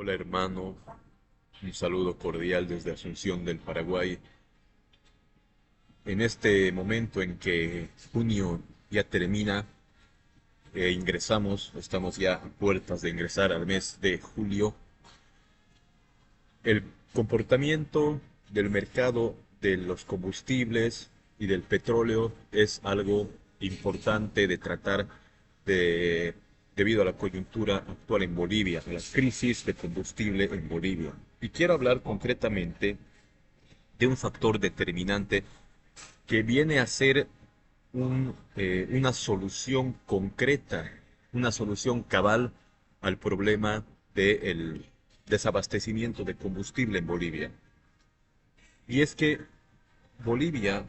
Hola hermano, un saludo cordial desde Asunción del Paraguay. En este momento en que junio ya termina estamos ya a puertas de ingresar al mes de julio. El comportamiento del mercado de los combustibles y del petróleo es algo importante de tratar de- debido a la coyuntura actual en Bolivia, a la crisis de combustible en Bolivia. Y quiero hablar concretamente de un factor determinante que viene a ser una solución concreta, una solución cabal al problema del desabastecimiento de combustible en Bolivia. Y es que Bolivia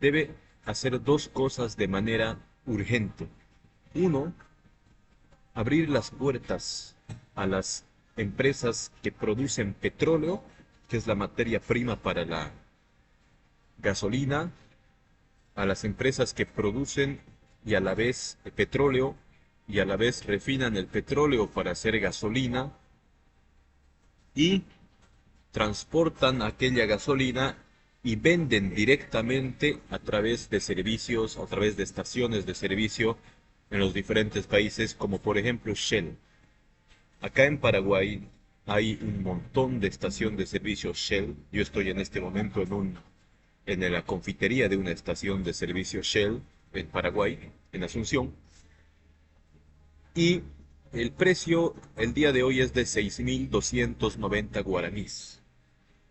debe hacer dos cosas de manera urgente. Uno, abrir las puertas a las empresas que producen petróleo, que es la materia prima para la gasolina, a las empresas que producen y a la vez petróleo y a la vez refinan el petróleo para hacer gasolina y transportan aquella gasolina y venden directamente a través de servicios, a través de estaciones de servicio en los diferentes países, como por ejemplo Shell. Acá en Paraguay hay un montón de estaciones de servicio Shell. Yo estoy en este momento en la confitería de una estación de servicio Shell en Paraguay, en Asunción, y el precio el día de hoy es de 6.290 guaraníes.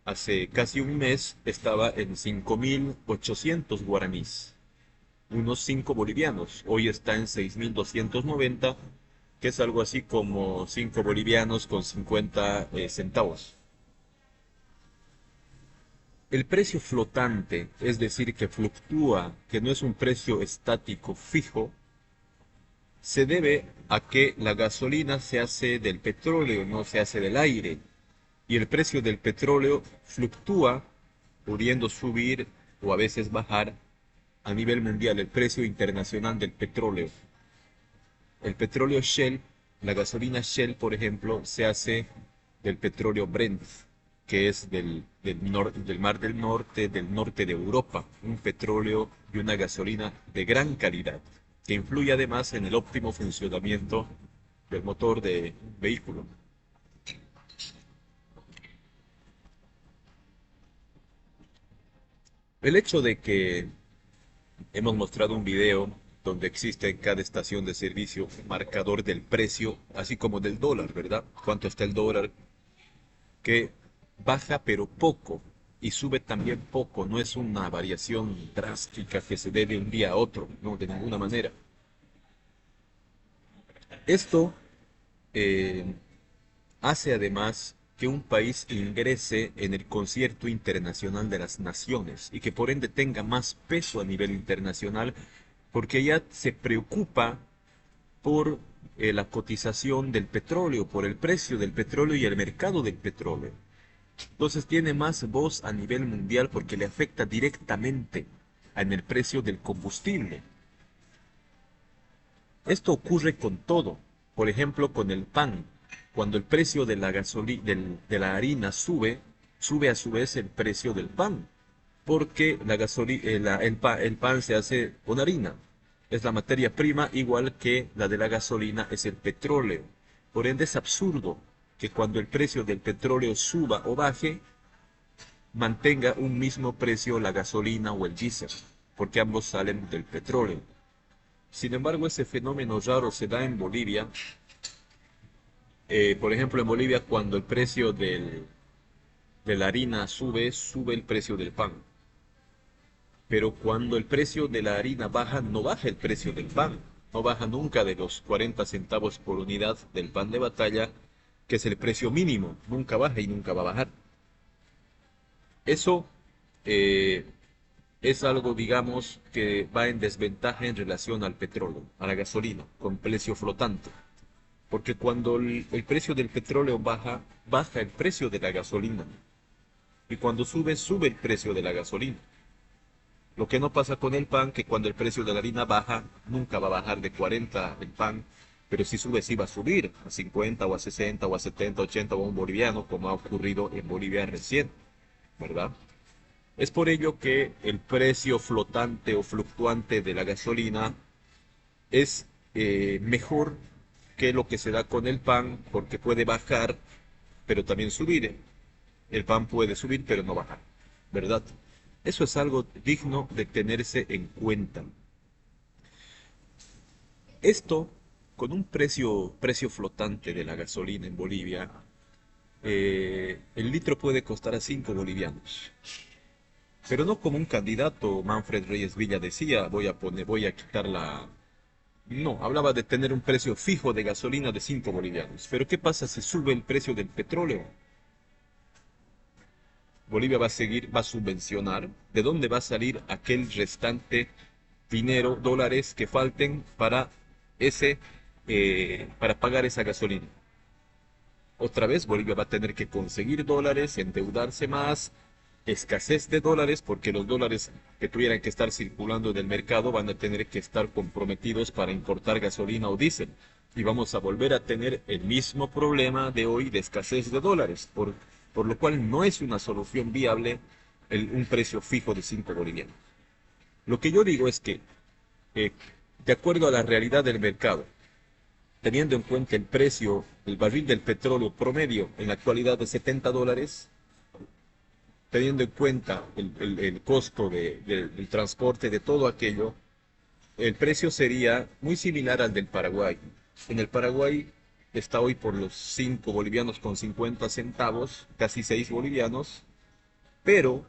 Hace casi un mes estaba en 5.800 guaraníes, unos 5 bolivianos. Hoy está en 6.290, que es algo así como 5 bolivianos con 50 centavos. El precio flotante, es decir, que fluctúa, que no es un precio estático fijo, se debe a que la gasolina se hace del petróleo, no se hace del aire. Y el precio del petróleo fluctúa, pudiendo subir o a veces bajar a nivel mundial, el precio internacional del petróleo. El petróleo Shell, la gasolina Shell, por ejemplo, se hace del petróleo Brent, que es del Mar del norte de Europa, un petróleo y una gasolina de gran calidad, que influye además en el óptimo funcionamiento del motor de un vehículo. El hecho de que hemos mostrado un video donde existe en cada estación de servicio un marcador del precio, así como del dólar, ¿verdad? ¿Cuánto está el dólar? Que baja pero poco y sube también poco, no es una variación drástica que se dé de un día a otro, no, de ninguna manera. Esto eh, hace además que un país ingrese en el concierto internacional de las naciones y que por ende tenga más peso a nivel internacional porque ya se preocupa por la cotización del petróleo, por el precio del petróleo y el mercado del petróleo. Entonces tiene más voz a nivel mundial porque le afecta directamente en el precio del combustible. Esto ocurre con todo. Por ejemplo, con el pan. Cuando el precio de la de la harina sube, sube a su vez el precio del pan. Porque el pan se hace con harina. Es la materia prima, igual que la de la gasolina es el petróleo. Por ende es absurdo que cuando el precio del petróleo suba o baje, mantenga un mismo precio la gasolina o el diésel, porque ambos salen del petróleo. Sin embargo, ese fenómeno raro se da en Bolivia. Por ejemplo, en Bolivia, cuando el precio de la harina sube, sube el precio del pan. Pero cuando el precio de la harina baja, no baja el precio del pan. No baja nunca de los 40 centavos por unidad del pan de batalla, que es el precio mínimo. Nunca baja y nunca va a bajar. Eso eh, es algo, digamos, que va en desventaja en relación al petróleo, a la gasolina, con precio flotante. Porque cuando el precio del petróleo baja, baja el precio de la gasolina. Y cuando sube, sube el precio de la gasolina. Lo que no pasa con el pan, que cuando el precio de la harina baja, nunca va a bajar de 40 el pan, pero si sube, sí va a subir a 50 o a 60 o a 70, 80 o a un boliviano, como ha ocurrido en Bolivia recién, ¿verdad? Es por ello que el precio flotante o fluctuante de la gasolina es mejor que lo que se da con el pan, porque puede bajar, pero también subir. El pan puede subir, pero no bajar, ¿verdad? Eso es algo digno de tenerse en cuenta. Esto, con un precio flotante de la gasolina en Bolivia, el litro puede costar a 5 bolivianos. Pero no como un candidato, Manfred Reyes Villa decía, voy a quitar la... No, hablaba de tener un precio fijo de gasolina de 5 bolivianos. Pero ¿qué pasa si sube el precio del petróleo? Bolivia va a seguir, va a subvencionar. ¿De dónde va a salir aquel restante dinero, dólares que falten para para pagar esa gasolina? Otra vez Bolivia va a tener que conseguir dólares, endeudarse más, escasez de dólares, porque los dólares que tuvieran que estar circulando en el mercado van a tener que estar comprometidos para importar gasolina o diésel. Y vamos a volver a tener el mismo problema de hoy de escasez de dólares, por lo cual no es una solución viable un precio fijo de 5 bolivianos. Lo que yo digo es que, eh, de acuerdo a la realidad del mercado, teniendo en cuenta el precio, el barril del petróleo promedio en la actualidad de $70, teniendo en cuenta el costo del transporte, de todo aquello, el precio sería muy similar al del Paraguay. En el Paraguay está hoy por los 5 bolivianos con 50 centavos, casi 6 bolivianos, pero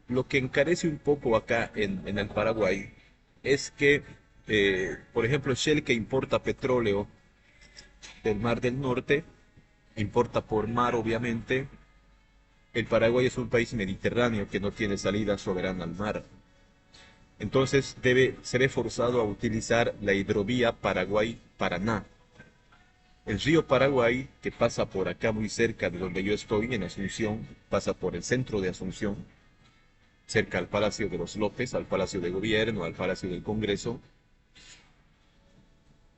lo que encarece un poco acá en el Paraguay es que, por ejemplo, Shell, que importa petróleo del Mar del Norte, importa por mar obviamente. El Paraguay es un país mediterráneo que no tiene salida soberana al mar. Entonces se ve forzado a utilizar la hidrovía Paraguay-Paraná. El río Paraguay, que pasa por acá muy cerca de donde yo estoy, en Asunción, pasa por el centro de Asunción, cerca al Palacio de los López, al Palacio de Gobierno, al Palacio del Congreso.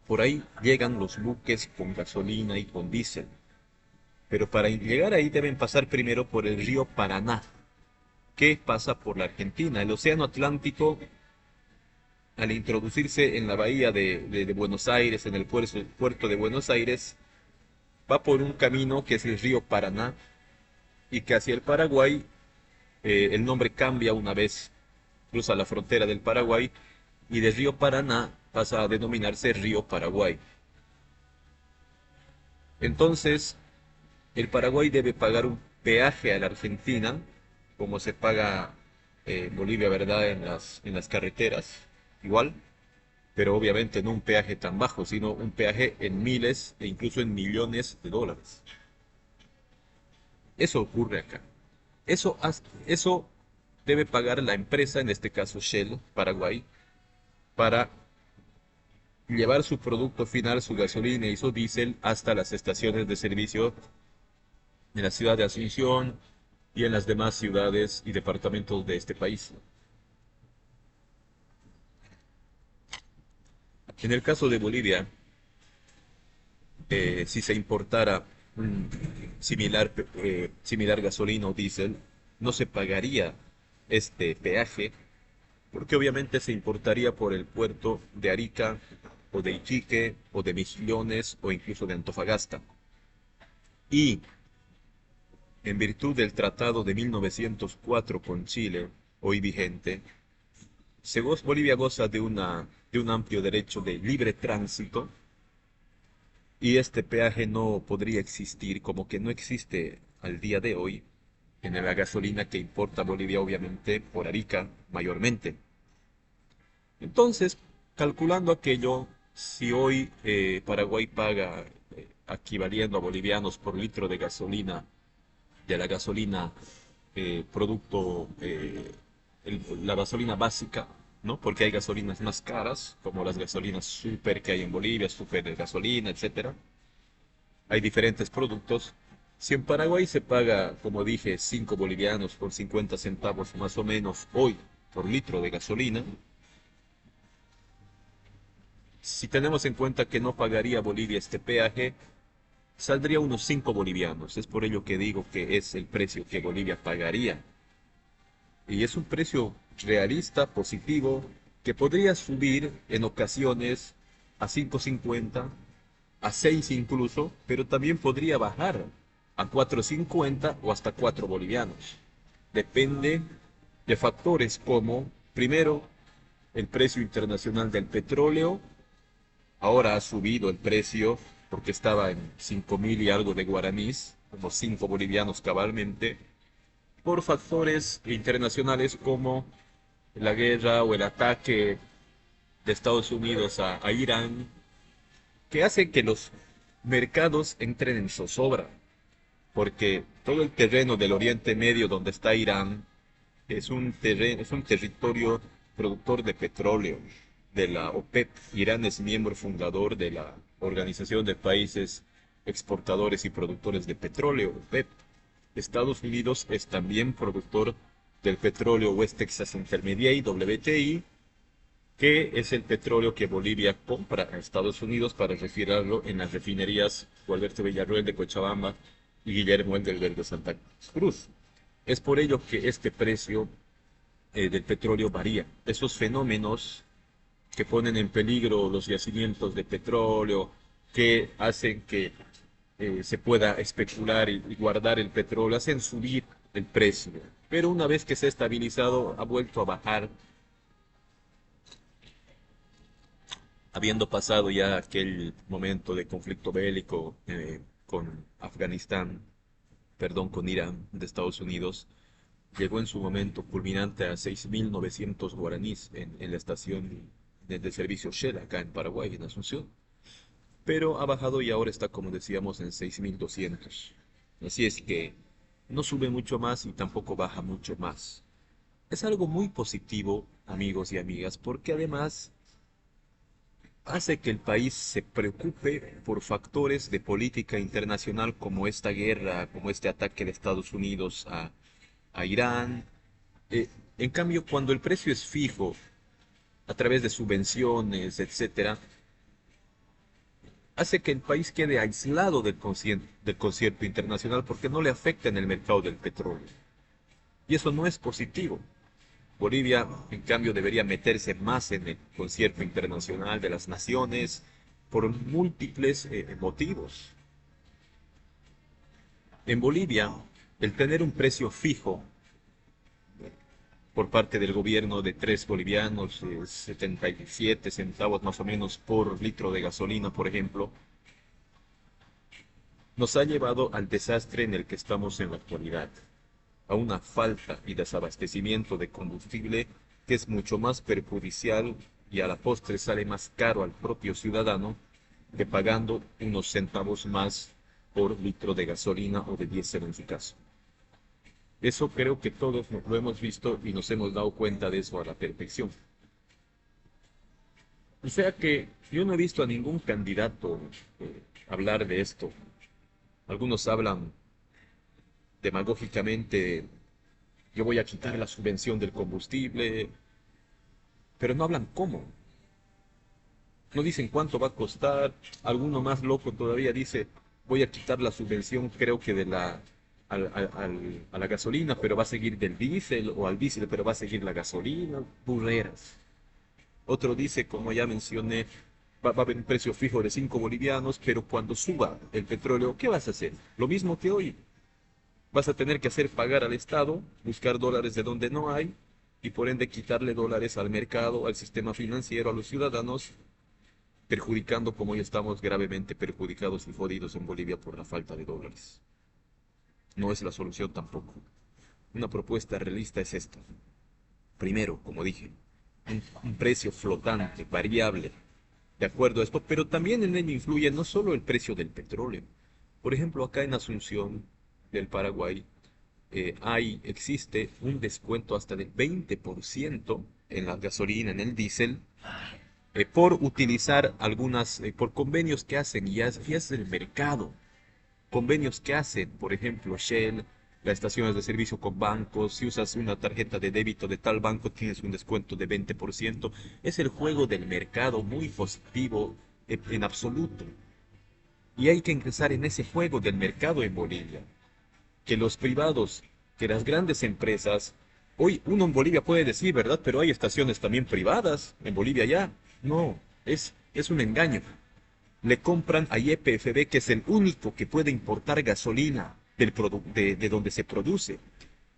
Por ahí llegan los buques con gasolina y con diésel. Pero para llegar ahí deben pasar primero por el río Paraná, que pasa por la Argentina. El Océano Atlántico, al introducirse en la bahía de Buenos Aires, en el puerto de Buenos Aires, va por un camino que es el río Paraná y que hacia el Paraguay el nombre cambia una vez cruza la frontera del Paraguay y del río Paraná pasa a denominarse río Paraguay. Entonces, el Paraguay debe pagar un peaje a la Argentina, como se paga en Bolivia, ¿verdad? En las carreteras, igual, pero obviamente no un peaje tan bajo, sino un peaje en miles e incluso en millones de dólares. Eso ocurre acá. Eso debe pagar la empresa, en este caso Shell, Paraguay, para llevar su producto final, su gasolina y su diésel, hasta las estaciones de servicio en la ciudad de Asunción y en las demás ciudades y departamentos de este país. En el caso de Bolivia, si se importara un similar gasolina o diésel, no se pagaría este peaje, porque obviamente se importaría por el puerto de Arica, o de Iquique, o de Mejillones, o incluso de Antofagasta. Y en virtud del Tratado de 1904 con Chile, hoy vigente, Bolivia goza de un amplio derecho de libre tránsito y este peaje no podría existir, como que no existe al día de hoy en la gasolina que importa Bolivia, obviamente por Arica mayormente. Entonces, calculando aquello, si hoy Paraguay paga, equivaliendo a bolivianos por litro de gasolina, de la gasolina producto, la gasolina básica, ¿no? Porque hay gasolinas más caras, como las gasolinas super que hay en Bolivia, super de gasolina, etcétera. Hay diferentes productos. Si en Paraguay se paga, como dije, 5 bolivianos por 50 centavos más o menos hoy por litro de gasolina, Si tenemos en cuenta que no pagaría Bolivia este peaje, saldría unos 5 bolivianos. Es por ello que digo que es el precio que Bolivia pagaría. Y es un precio realista, positivo, que podría subir en ocasiones a 5,50, a 6 incluso, pero también podría bajar a 4,50 o hasta 4 bolivianos. Depende de factores como, primero, el precio internacional del petróleo. Ahora ha subido el precio porque estaba en 5.000 y algo de guaraníes, como 5 bolivianos cabalmente, por factores internacionales como la guerra o el ataque de Estados Unidos a Irán, que hace que los mercados entren en zozobra, porque todo el terreno del Oriente Medio donde está Irán es un terreno, es un territorio productor de petróleo de la OPEP. Irán es miembro fundador de la Organización de Países Exportadores y Productores de Petróleo, OPEP. Estados Unidos es también productor del petróleo West Texas Intermediate, WTI, que es el petróleo que Bolivia compra a Estados Unidos para refinarlo en las refinerías Gualberto Villarroel de Cochabamba y Guillermo Engelberg de Santa Cruz. Es por ello que este precio del petróleo varía. Esos fenómenos que ponen en peligro los yacimientos de petróleo, que hacen que se pueda especular y guardar el petróleo, hacen subir el precio. Pero una vez que se ha estabilizado, ha vuelto a bajar, habiendo pasado ya aquel momento de conflicto bélico con Afganistán, perdón, con Irán de Estados Unidos. Llegó en su momento culminante a 6.900 guaraníes en la estación de servicio Shell acá en Paraguay, en Asunción. Pero ha bajado y ahora está, como decíamos, en 6.200. Así es que no sube mucho más y tampoco baja mucho más. Es algo muy positivo, amigos y amigas, porque además hace que el país se preocupe por factores de política internacional como esta guerra, como este ataque de Estados Unidos a Irán. Eh, en cambio, cuando el precio es fijo, a través de subvenciones, etcétera, hace que el país quede aislado del concierto internacional porque no le afecta en el mercado del petróleo. Y eso no es positivo. Bolivia, en cambio, debería meterse más en el concierto internacional de las naciones por múltiples motivos. En Bolivia, el tener un precio fijo por parte del gobierno de 3 bolivianos, 77 centavos más o menos por litro de gasolina, por ejemplo, nos ha llevado al desastre en el que estamos en la actualidad, a una falta y desabastecimiento de combustible que es mucho más perjudicial y a la postre sale más caro al propio ciudadano que pagando unos centavos más por litro de gasolina o de diésel en su caso. Eso creo que todos lo hemos visto y nos hemos dado cuenta de eso a la perfección. O sea que yo no he visto a ningún candidato hablar de esto. Algunos hablan demagógicamente, yo voy a quitar la subvención del combustible, pero no hablan cómo. No dicen cuánto va a costar. Alguno más loco todavía dice, voy a quitar la subvención, creo que de a la gasolina, pero va a seguir del diésel, o al diésel, pero va a seguir la gasolina. Burreras. Otro dice, como ya mencioné, va a haber un precio fijo de 5 bolivianos, pero cuando suba el petróleo, ¿qué vas a hacer? Lo mismo que hoy. Vas a tener que hacer pagar al Estado, buscar dólares de donde no hay, y por ende quitarle dólares al mercado, al sistema financiero, a los ciudadanos, perjudicando como hoy estamos gravemente perjudicados y jodidos en Bolivia por la falta de dólares. No es la solución tampoco. Una propuesta realista es esta. Primero, como dije, un precio flotante, variable, de acuerdo a esto, pero también en ello influye no solo el precio del petróleo. Por ejemplo, acá en Asunción del Paraguay existe un descuento hasta del 20% en la gasolina, en el diésel, por utilizar por convenios que hacen, y es el mercado, convenios que hacen, por ejemplo, Shell, las estaciones de servicio con bancos, si usas una tarjeta de débito de tal banco tienes un descuento de 20%. Es el juego del mercado muy positivo en absoluto. Y hay que ingresar en ese juego del mercado en Bolivia. Que los privados, que las grandes empresas, hoy uno en Bolivia puede decir, ¿verdad? Pero hay estaciones también privadas en Bolivia ya. No, es un engaño. Le compran a YPFB, que es el único que puede importar gasolina de donde se produce.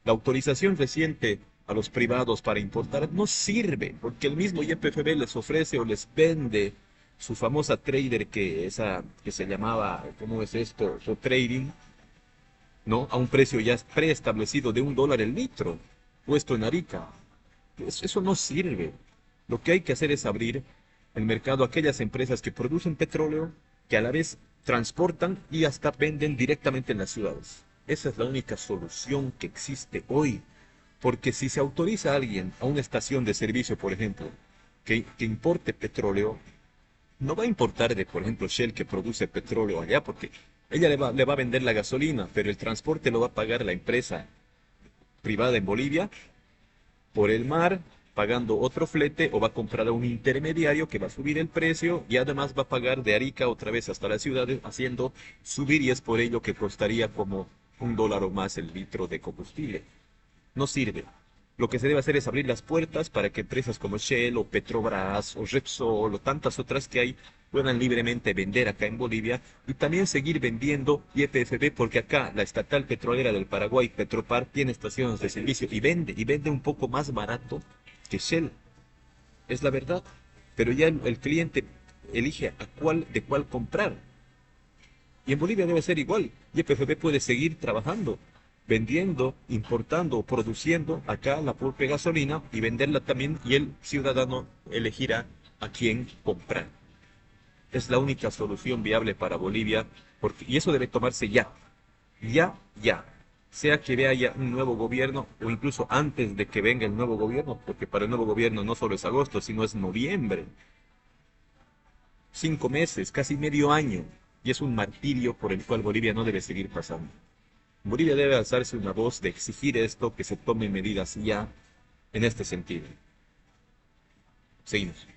La autorización reciente a los privados para importar no sirve, porque el mismo YPFB les ofrece o les vende su famosa trader que se llamaba, ¿cómo es esto? Su trading, ¿no? A un precio ya preestablecido de $1 el litro, puesto en Arica. Eso no sirve. Lo que hay que hacer es abrir el mercado a aquellas empresas que producen petróleo, que a la vez transportan y hasta venden directamente en las ciudades. Esa es la única solución que existe hoy. Porque si se autoriza a alguien a una estación de servicio, por ejemplo, que importe petróleo, no va a importar de, por ejemplo, Shell, que produce petróleo allá, porque ella le va a vender la gasolina, pero el transporte lo va a pagar la empresa privada en Bolivia por el mar, pagando otro flete, o va a comprar a un intermediario que va a subir el precio y además va a pagar de Arica otra vez hasta las ciudades, haciendo subir, y es por ello que costaría como $1 o más el litro de combustible. No sirve. Lo que se debe hacer es abrir las puertas para que empresas como Shell o Petrobras o Repsol o tantas otras que hay puedan libremente vender acá en Bolivia, y también seguir vendiendo YPFB, porque acá la estatal petrolera del Paraguay, Petropar, tiene estaciones de servicio y vende un poco más barato que Shell. Es la verdad. Pero ya el cliente elige de cuál comprar. Y en Bolivia debe ser igual. YPFB puede seguir trabajando, vendiendo, importando o produciendo acá la propia gasolina y venderla también, y el ciudadano elegirá a quién comprar. Es la única solución viable para Bolivia, y eso debe tomarse ya, ya, ya. Sea que haya un nuevo gobierno o incluso antes de que venga el nuevo gobierno, porque para el nuevo gobierno no solo es agosto, sino es noviembre. 5 meses, casi medio año, y es un martirio por el cual Bolivia no debe seguir pasando. Bolivia debe alzarse una voz de exigir esto, que se tomen medidas ya en este sentido. Seguimos.